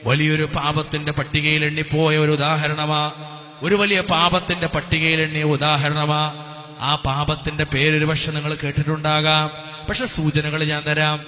വലിയൊരു പാപത്തിന്റെ പട്ടികയിൽ എണ്ണിപ്പോയ ഒരു ഉദാഹരണമാ, ഒരു വലിയ പാപത്തിന്റെ പട്ടികയിൽ എണ്ണിയ ഉദാഹരണമാ. ആ പാപത്തിന്റെ പേരൊരു പക്ഷെ നിങ്ങൾ കേട്ടിട്ടുണ്ടാകാം. പക്ഷെ സൂചനകൾ ഞാൻ തരാം.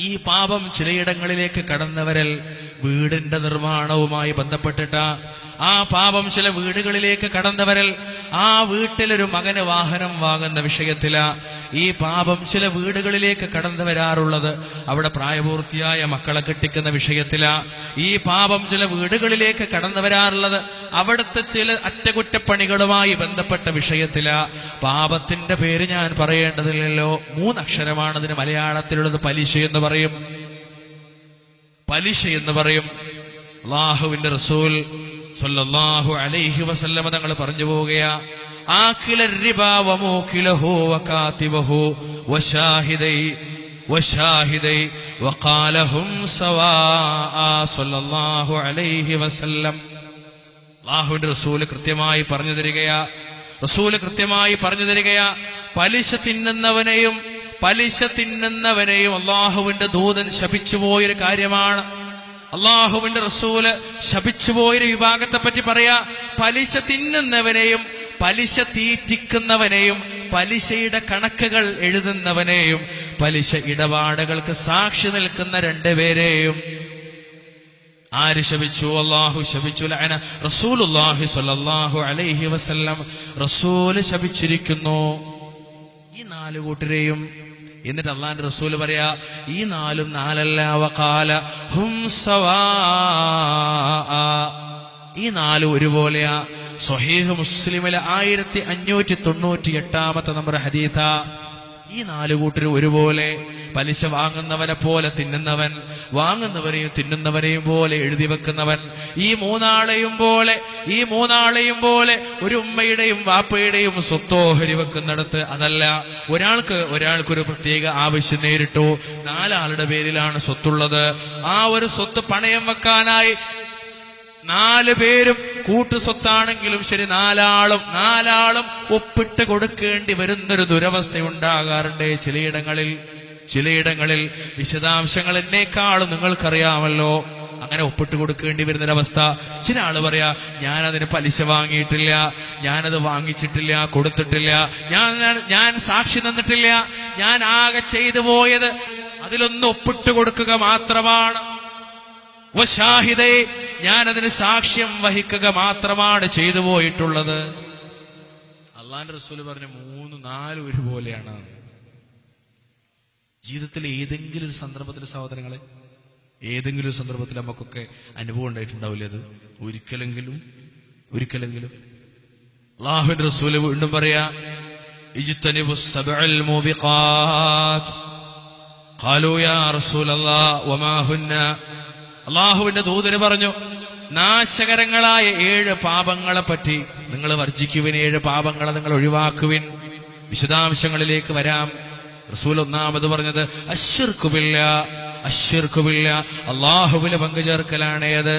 ഈ പാപം ചിലയിടങ്ങളിലേക്ക് കടന്നവരൽ വീടിന്റെ നിർമ്മാണവുമായി ബന്ധപ്പെട്ടിട്ടാ. ആ പാപം ചില വീടുകളിലേക്ക് കടന്നവരൽ ആ വീട്ടിലൊരു മകന് വാഹനം വാങ്ങുന്ന വിഷയത്തിലാ. ഈ പാപം ചില വീടുകളിലേക്ക് കടന്നു വരാറുള്ളത് അവിടെ പ്രായപൂർത്തിയായ മക്കളെ കെട്ടിക്കുന്ന വിഷയത്തിലാ. ഈ പാപം ചില വീടുകളിലേക്ക് കടന്നു വരാറുള്ളത് അവിടുത്തെ ചില അറ്റകുറ്റപ്പണികളുമായി ബന്ധപ്പെട്ട വിഷയത്തിലാ. പാപത്തിന്റെ പേര് ഞാൻ പറയേണ്ടതില്ലല്ലോ. 3 അക്ഷരമാണതിന് മലയാളത്തിലുള്ളത്. പലിശ എന്ന് പറയും. പലിശ എന്ന് പറയും. അല്ലാഹുവിന്റെ റസൂൽ സല്ലല്ലാഹു അലൈഹി വസല്ലമ തങ്ങൾ പറഞ്ഞു പോവുകയാ, ആഖില റിബാ വമൂഖിലഹു വകാതിബഹു വശാഹിദൈ വഖാലഹും സവാഅ സല്ലല്ലാഹു അലൈഹി വസല്ലം. അല്ലാഹുവിന്റെ റസൂൽ കൃത്യമായി പറഞ്ഞു തരികയാ, പലിശ തിന്നുന്നവനെയും അല്ലാഹുവിന്റെ ദൂതൻ ശപിച്ചുപോയൊരു കാര്യമാണ്. അല്ലാഹുവിന്റെ റസൂല് ശപിച്ചുപോയൊരു വിഭാഗത്തെ പറ്റി പറയാ, പലിശ തിന്നുന്നവനെയും പലിശ തീറ്റിക്കുന്നവനെയും പലിശയുടെ കണക്കുകൾ എഴുതുന്നവനെയും പലിശ ഇടപാടുകൾക്ക് സാക്ഷി നിൽക്കുന്ന 2 പേരെയും ആര് ശപിച്ചു? അല്ലാഹു ശപിച്ചു. ലഅന റസൂലുള്ളാഹി സ്വല്ലല്ലാഹു അലൈഹി വസല്ലം. റസൂല് ശപിച്ചിരിക്കുന്നു ഈ 4 കൂട്ടരെയും. എന്നിട്ട് അല്ലാഹുവിന്റെ റസൂല് പറയാ, ഈ 4ഉം 4അല്ല, വഖാല ഹും സവാഅ. ഈ 4 ഒരുപോലെയാ. സ്വഹീഹ് മുസ്ലിമിലെ 1598 നമ്പർ ഹദീഥാ. ഈ 4 കൂട്ടരും ഒരുപോലെ. പലിശ വാങ്ങുന്നവനെ പോലെ തിന്നുന്നവൻ, വാങ്ങുന്നവരെയും തിന്നുന്നവരെയും പോലെ എഴുതി വെക്കുന്നവൻ. ഈ മൂന്നാളെയും പോലെ ഒരു ഉമ്മയുടെയും വാപ്പയുടെയും സ്വത്തോ ഹരിവെക്കുന്നിടത്ത് അതല്ല. ഒരാൾക്കൊരു പ്രത്യേക ആവശ്യം നേരിട്ടു. 4 ആളുടെ പേരിലാണ് സ്വത്തുള്ളത്. ആ ഒരു സ്വത്ത് പണയം വെക്കാനായി 4 പേരും കൂട്ടു സ്വത്താണെങ്കിലും ശരി 4 ആളും ഒപ്പിട്ട് കൊടുക്കേണ്ടി വരുന്നൊരു ദുരവസ്ഥ ഉണ്ടാകാറുണ്ട് ചിലയിടങ്ങളിൽ. വിശദാംശങ്ങൾ എന്നേക്കാളും നിങ്ങൾക്കറിയാമല്ലോ. അങ്ങനെ ഒപ്പിട്ട് കൊടുക്കേണ്ടി വരുന്നൊരവസ്ഥ. ചില ആള് പറയാ, ഞാനതിന് പലിശ വാങ്ങിയിട്ടില്ല, ഞാനത് വാങ്ങിച്ചിട്ടില്ല, കൊടുത്തിട്ടില്ല, ഞാൻ സാക്ഷി നിന്നിട്ടില്ല, ഞാൻ ആകെ ചെയ്തു പോയത് അതിലൊന്ന് ഒപ്പിട്ട് കൊടുക്കുക മാത്രമാണ്. വശാഹിദൈ, ഞാനതിന് സാക്ഷ്യം വഹിക്കുക മാത്രമാണ് ചെയ്തു പോയിട്ടുള്ളത്. അല്ലാഹുവിന്റെ റസൂൽ പറഞ്ഞു 3, 4 ഒരുപോലെയാണ്. ജീവിതത്തിൽ ഏതെങ്കിലും ഒരു സന്ദർഭത്തിൽ സഹോദരങ്ങളെ, ഏതെങ്കിലും ഒരു സന്ദർഭത്തിൽ നമുക്കൊക്കെ അനുഭവം ഉണ്ടായിട്ടുണ്ടാവില്ലേ? അത് ഒരിക്കലെങ്കിലും അല്ലാഹുവിന്റെ റസൂൽ വീണ്ടും പറയാ, ഇജ്തനിബുസ് സബ്അൽ മൂബിഖാത്ത്. ഖാലൂ യാ റസൂലല്ലാഹ് വമാ ഹുന്ന. അല്ലാഹുവിന്റെ ദൂതന് പറഞ്ഞു, നാശകരങ്ങളായ 7 പാപങ്ങളെ പറ്റി നിങ്ങൾ വർജിക്കുവിൻ, 7 പാപങ്ങളെ നിങ്ങൾ ഒഴിവാക്കുവിൻ. വിശദാംശങ്ങളിലേക്ക് വരാം. റസൂൽ ഒന്നാമത് പറഞ്ഞത് അശ്ശിർക്കു ബില്ലാഹ്, അല്ലാഹുവിൽ പങ്കു ചേർക്കലാണ് അത്.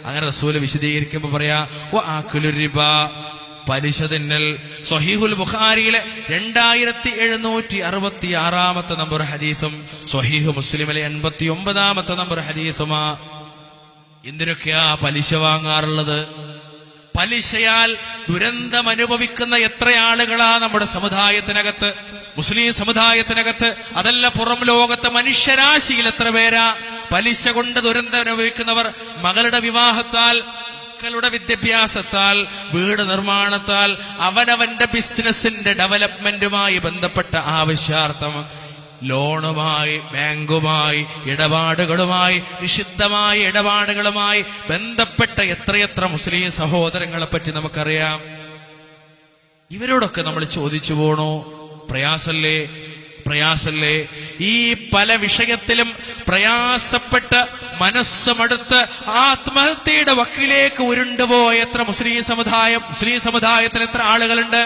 അങ്ങനെ റസൂൽ വിശദീകരിക്കുമ്പോ പറയാ, വആകുലു റിബാ, പലിശ തിന്നൽ. സ്വഹീഹുൽ ബുഖാരിയിലെ 2766 നമ്പർ ഹദീസും സ്വഹീഹ് മുസ്ലിമിലെ 89 നമ്പർ ഹദീസുമാ. എന്തിനൊക്കെയാ പലിശ വാങ്ങാറുള്ളത്? പലിശയാൽ ദുരന്തം അനുഭവിക്കുന്ന എത്ര ആളുകളാ നമ്മുടെ സമുദായത്തിനകത്ത്, മുസ്ലിം സമുദായത്തിനകത്ത്, അതല്ല പുറം ലോകത്തെ മനുഷ്യരാശിയിൽ എത്ര പേരാ പലിശ കൊണ്ട് ദുരന്തം അനുഭവിക്കുന്നവർ? മകളുടെ വിവാഹത്താൽ, മക്കളുടെ വിദ്യാഭ്യാസത്താൽ, വീട് നിർമ്മാണത്താൽ, അവനവന്റെ ബിസിനസിന്റെ ഡെവലപ്മെന്റുമായി ബന്ധപ്പെട്ട ആവശ്യാർത്ഥം ലോണുമായി, ബാങ്കുമായി, ഇടപാടുകളുമായി, നിഷിദ്ധമായ ഇടപാടുകളുമായി ബന്ധപ്പെട്ട എത്രയെത്ര മുസ്ലിം സഹോദരങ്ങളെ പറ്റി നമുക്കറിയാം. ഇവരോടൊക്കെ നമ്മൾ ചോദിച്ചു പോണോ? പ്രയാസല്ലേ? ഈ പല വിഷയത്തിലും പ്രയാസപ്പെട്ട് മനസ്സുമടുത്ത് ആത്മഹത്യയുടെ വക്കിലേക്ക് ഉരുണ്ടുപോയ എത്ര മുസ്ലിം സമുദായത്തിൽ എത്ര ആളുകളുണ്ട്?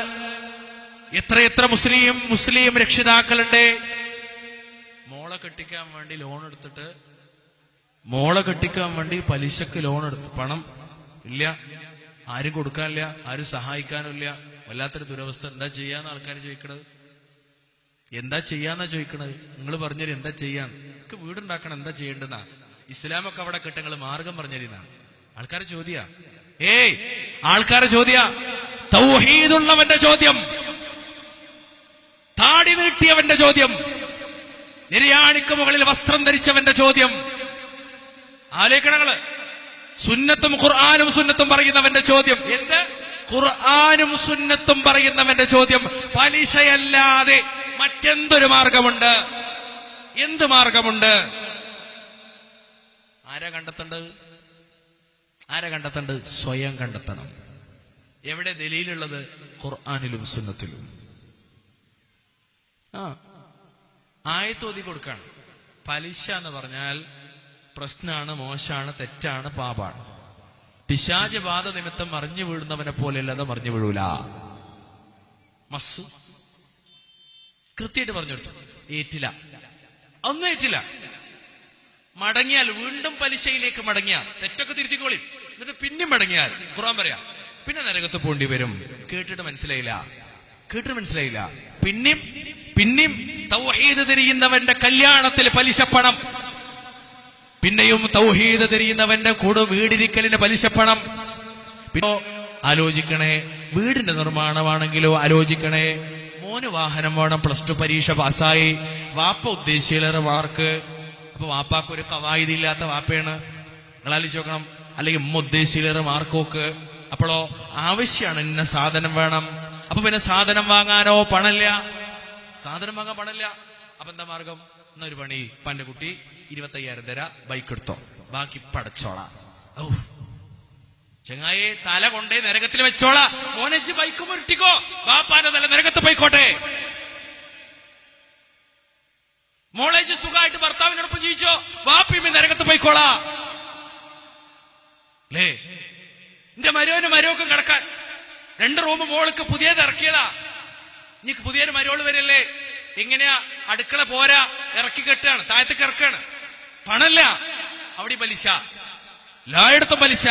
എത്ര മുസ്ലിം രക്ഷിതാക്കളുണ്ട്? മോളെ കെട്ടിക്കാൻ വേണ്ടി ലോൺ എടുത്തിട്ട്, മോളെ കെട്ടിക്കാൻ വേണ്ടി പലിശക്ക് ലോൺ എടുത്ത്, പണം ഇല്ല, ആരും കൊടുക്കാനില്ല, ആരും സഹായിക്കാനില്ല. വല്ലാത്തൊരു ദുരവസ്ഥ. എന്താ ചെയ്യാന്ന് ആൾക്കാർ ചോദിക്കണത്? എന്താ ചെയ്യാന്നാ ചോദിക്കണത്? നിങ്ങൾ പറഞ്ഞൊരു എന്താ ചെയ്യാൻ? എനിക്ക് വീടുണ്ടാക്കണം, എന്താ ചെയ്യേണ്ടെന്നാ? ഇസ്ലാമൊക്കെ അവിടെ കിട്ടങ്ങൾ മാർഗം പറഞ്ഞിരുന്നാണ് ആൾക്കാരെ ചോദ്യ. ആൾക്കാരെ ചോദ്യ, തൗഹീദുള്ളവന്റെ ചോദ്യം, താടി നീട്ടിയവന്റെ ചോദ്യം, നിര്യാണിക്ക് മുകളിൽ വസ്ത്രം ധരിച്ചവന്റെ ചോദ്യം. ആലോചിക്കണങ്ങള്. സുന്നത്തും ഖുർആനും സുന്നത്തും പറയുന്നവന്റെ ചോദ്യം. എന്ത്? ഖുർആനും സുന്നത്തും പറയുന്നവന്റെ ചോദ്യം. പലിശയല്ലാതെ മറ്റെന്തൊരു മാർഗമുണ്ട്? എന്ത് മാർഗമുണ്ട്? ആരാ കണ്ടെത്തേണ്ടത്? ആരാ കണ്ടെത്തേണ്ടത്? സ്വയം കണ്ടെത്തണം. എവിടെ ദലീലുള്ളത്? ഖുർആനിലും സുന്നത്തിലും. ആയത്ത് ഓതി കൊടുക്കാണ്. പലിശ എന്ന് പറഞ്ഞാൽ പ്രശ്നമാണ്, മോശമാണ്, തെറ്റാണ്, പാപാണ്. പിശാച് ബാധ നിമിത്തം മറിഞ്ഞു വീഴുന്നവനെ പോലെ അല്ലാതെ മറിഞ്ഞു വീഴൂല. മസ് കൃത്യമായിട്ട് പറഞ്ഞു കൊടുത്തു. ഏറ്റില്ല, ഒന്നും ഏറ്റില്ല. മടങ്ങിയാൽ വീണ്ടും പലിശയിലേക്ക് മടങ്ങിയാൽ, തെറ്റൊക്കെ തിരുത്തിക്കോളി, എന്നിട്ട് പിന്നെയും മടങ്ങിയാൽ ഖുർആൻ പറയാ പിന്നെ നരകത്ത് പോണ്ടി വരും. കേട്ടിട്ട് മനസ്സിലായില്ല. പിന്നെയും തൗഹീദ് തിരിയുന്നവന്റെ കല്യാണത്തിൽ പലിശപ്പണം, പിന്നെയും തൗഹീദ് തിരിയുന്നവന്റെ കൂടെ വീടിരിക്കലിന് പലിശപ്പണം. പിന്നെ ആലോചിക്കണേ, വീടിന്റെ നിർമ്മാണമാണെങ്കിലോ ആലോചിക്കണേ. മോന് വാഹനം വേണം, +2 പരീക്ഷ പാസ്സായി, വാപ്പ ഉദ്ദേശിച്ചിലേറെ മാർക്ക്. അപ്പൊ വാപ്പാക്കൊരു കവായിദില്ലാത്ത വാപ്പയാണ്. നിങ്ങൾ ആലോചിച്ച് നോക്കണം. അല്ലെങ്കിൽ ഉമ്മ ഉദ്ദേശിച്ചിലേറെ മാർക്കോക്ക്. അപ്പോഴോ ആവശ്യമാണ്, ഇന്ന സാധനം വേണം. അപ്പൊ പിന്നെ സാധനം വാങ്ങാനോ പണമില്ല, സാധനം വാങ്ങാൻ പണമില്ല. അപ്പൊ എന്താ മാർഗം? എന്നൊരു പണി, പന്റെ കുട്ടി 25,000 തരാ, ബൈക്ക് എടുത്തോ, ബാക്കി പടച്ചോളാ. ചങ്ങായെ, തല കൊണ്ടേ നരകത്തിൽ വെച്ചോളാ. മോനച്ച് ബൈക്ക് മുരട്ടിക്കോ, ബാപ്പാന്റെ തല നരകത്ത് പോയിക്കോട്ടെ. മോളേജ് സുഖമായിട്ട് ഭർത്താവിനോടൊപ്പം ജീവിച്ചോ, ബാപ്പിയും നരകത്ത് പോയിക്കോളാ. അല്ലേ? എന്റെ മരോക്കും കിടക്കാൻ 2 റൂം മോൾക്ക് പുതിയത് ഇറക്കിയതാ. ഇനി പുതിയൊരു മരോള് വരല്ലേ, എങ്ങനെയാ? അടുക്കള പോരാ, ഇറക്കി കെട്ടാണ്, താഴത്തേക്ക് ഇറക്കാണ്. പണല്ല, അവിടെ പലിശ, എല്ലായിടത്തും പലിശ.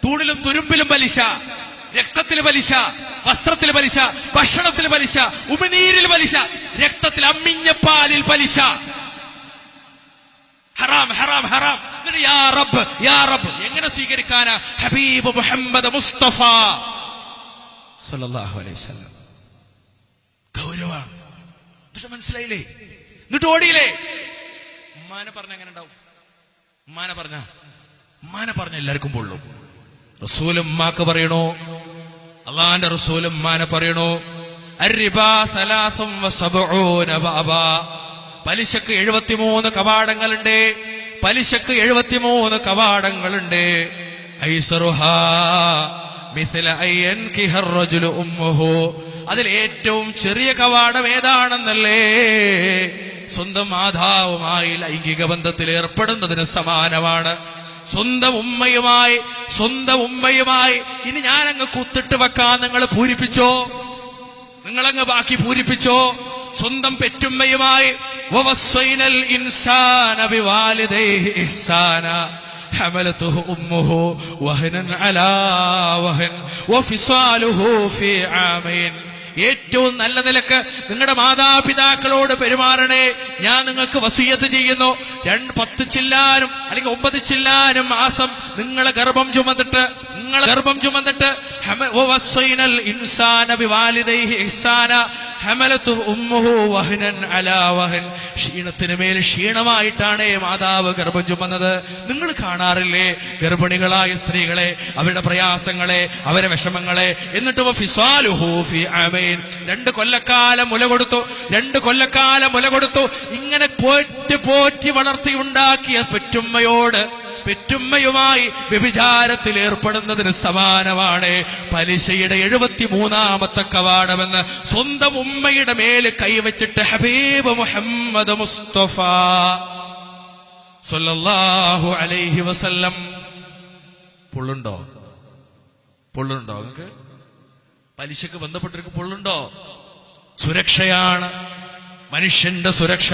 തൂണിലും തുരുമ്പിലും പലിശ, രക്തത്തിൽ പലിശ, വസ്ത്രത്തിൽ പലിശ, ഭക്ഷണത്തിൽ പലിശ, ഉമിനീരിൽ പലിശ, രക്തത്തിൽ അമ്മിഞ്ഞ പാലിൽ പലിശ. ഹറാം ഹറാം ഹറാം. യാ റബ്ബ് യാ റബ്ബ് എങ്ങനെ സ്വീകരിക്കാനാ? ഹബീബ് മുഹമ്മദ് മുസ്തഫ സല്ലല്ലാഹു അലൈഹി വസല്ലം. ഗൗരവമാണ്. എന്നിട്ട് മനസ്സിലായില്ലേ? എന്നിട്ട് ഓടിയില്ലേ? ഉമ്മാനെ പറഞ്ഞ എങ്ങനെ ഉണ്ടാവും? ഉമ്മാനെ പറഞ്ഞ എല്ലാവർക്കും പൊള്ളും. റസൂലും ഉമ്മാക്ക് പറയണോ, അള്ളാന്റെ റസൂലും ഉമ്മാനെ പറയണോ, അർരിബാ 73 ബാബാ. പലിശക്ക് 73 കവാടങ്ങളുണ്ട്. പലിശക്ക് 73 കവാടങ്ങളുണ്ട്. ഐസറുഹാ മിഥ്ല അയ്യൻകിഹ റജുലു ഉമ്മുഹു. അതിൽ ഏറ്റവും ചെറിയ കവാടം ഏതാണെന്നല്ലേ? സ്വന്തം മാതാവുമായി ലൈംഗിക ബന്ധത്തിൽ ഏർപ്പെടുന്നതിന് സമാനമാണ്. സ്വന്തം ഉമ്മയുമായി ഇനി ഞാനങ്ങ് കുത്തിട്ട് വെക്കാൻ നിങ്ങൾ പൂരിപ്പിച്ചോ, നിങ്ങളങ്ങ് ബാക്കി പൂരിപ്പിച്ചോ. സ്വന്തം പെറ്റുമ്മയുമായി വവസ്സൈനൽ ഇൻസാന ബിവാലിദൈഹി ഇഹ്സാന ഹമലതുഹു ഉമ്മുഹു വഹനൻ അലാ വഹൻ വഫിസാലുഹു ഫീ ആമൈൻ. ഏറ്റവും നല്ല നിലക്ക് നിങ്ങളുടെ മാതാപിതാക്കളോട് പെരുമാറണേ. ഞാൻ നിങ്ങൾക്ക് വസിയത്ത് ചെയ്യുന്നു. 10 ചില്ലാനും അല്ലെങ്കിൽ 9 ചില്ലാനും മാസം നിങ്ങളെ ഗർഭം ചുമന്നിട്ട് വവസ്സൈനൽ ഇൻസാന ബിവാലിദൈഹി ഇഹ്സാന ഹമലതുഹു ഉമ്മുഹു വഹനൻ അലാ വഹൻ. ക്ഷീണത്തിന് മേൽ ക്ഷീണമായിട്ടാണ് മാതാവ് ഗർഭം ചുമന്നത്. നിങ്ങൾ കാണാറില്ലേ ഗർഭിണികളായ സ്ത്രീകളെ, അവരുടെ പ്രയാസങ്ങളെ, അവരുടെ വിഷമങ്ങളെ? എന്നിട്ട് വഫിസാലുഹു ഫീ ആമൈൻ. 2 കൊല്ലക്കാലം മുല കൊടുത്തു. ഇങ്ങനെ പോറ്റി വളർത്തി ഉണ്ടാക്കിയ പെറ്റുമ്മയുമായി വ്യഭിചാരത്തിൽ ഏർപ്പെടുന്നതിന് സമാനമാണ് പലിശയുടെ 73ാമത്തെ കവാടമെന്ന് സ്വന്തം ഉമ്മയുടെ മേല് കൈവച്ചിട്ട് ഹബീബ് മുഹമ്മദ് മുസ്തഫ സല്ലല്ലാഹു അലൈഹി വസല്ലം. പൊള്ളുണ്ടോ നിങ്ങൾക്ക്? പലിശക്ക് ബന്ധപ്പെട്ടവർക്ക് പൊള്ളുണ്ടോ? സുരക്ഷയാണ് മനുഷ്യന്റെ സുരക്ഷ.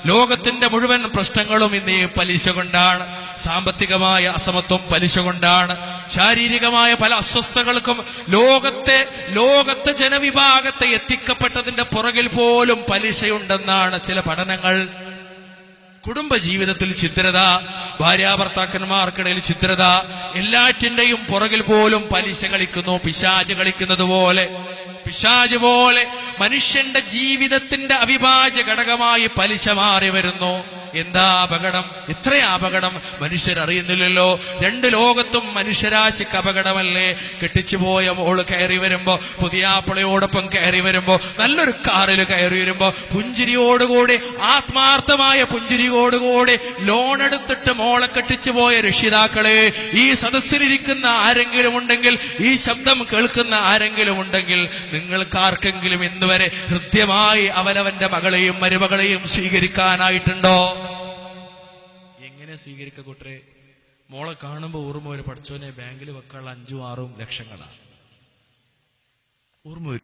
ലോകത്തിന്റെ മുഴുവൻ പ്രശ്നങ്ങളും ഇന്ന് പലിശ കൊണ്ടാണ്. സാമ്പത്തികമായ അസമത്വം പലിശ കൊണ്ടാണ്. ശാരീരികമായ പല അസ്വസ്ഥതകൾക്കും ലോകത്തെ ജനവിഭാഗത്തെ എത്തിക്കപ്പെട്ടതിന്റെ പുറകിൽ പോലും പലിശയുണ്ടെന്നാണ് ചില പഠനങ്ങൾ. കുടുംബ ജീവിതത്തിൽ ഛിദ്രത, ഭാര്യാഭർത്താക്കന്മാർക്കിടയിൽ ഛിദ്രത, എല്ലാറ്റിന്റെയും പുറകിൽ പോലും പലിശ കളിക്കുന്നു, പിശാച് കളിക്കുന്നത് പോലെ. പിശാച് പോലെ മനുഷ്യന്റെ ജീവിതത്തിന്റെ അവിഭാജ്യ ഘടകമായി പലിശ മാറി വരുന്നു. എന്താ അപകടം? ഇത്ര അപകടം മനുഷ്യരറിയുന്നില്ലല്ലോ. രണ്ട് ലോകത്തും മനുഷ്യരാശിക്ക് അപകടമല്ലേ? കെട്ടിച്ചുപോയ മോള് കയറി വരുമ്പോ, പുതിയാപ്പിളയോടൊപ്പം കയറി വരുമ്പോ, നല്ലൊരു കാറിൽ കയറി വരുമ്പോ, പുഞ്ചിരിയോടുകൂടി, ആത്മാർത്ഥമായ പുഞ്ചിരിയോടുകൂടി ലോൺ എടുത്തിട്ട് മോളെ കെട്ടിച്ചുപോയ രക്ഷിതാക്കളെ, ഈ സദസ്സിലിരിക്കുന്ന ആരെങ്കിലും ഉണ്ടെങ്കിൽ, ഈ ശബ്ദം കേൾക്കുന്ന ആരെങ്കിലും ഉണ്ടെങ്കിൽ, നിങ്ങൾക്കാർക്കെങ്കിലും ഇന്നുവരെ ഹൃദ്യമായി അവനവന്റെ മകളെയും മരുമകളെയും സ്വീകരിക്കാനായിട്ടുണ്ടോ? എങ്ങനെ സ്വീകരിക്ക കൂട്ടരെ? മോളെ കാണുമ്പോ ഓർമ്മ വരും, പഠിച്ചോനെ ബാങ്കിൽ വെക്കാനുള്ള 5-6 ലക്ഷങ്ങളാണ് ഓർമ്മ വരും.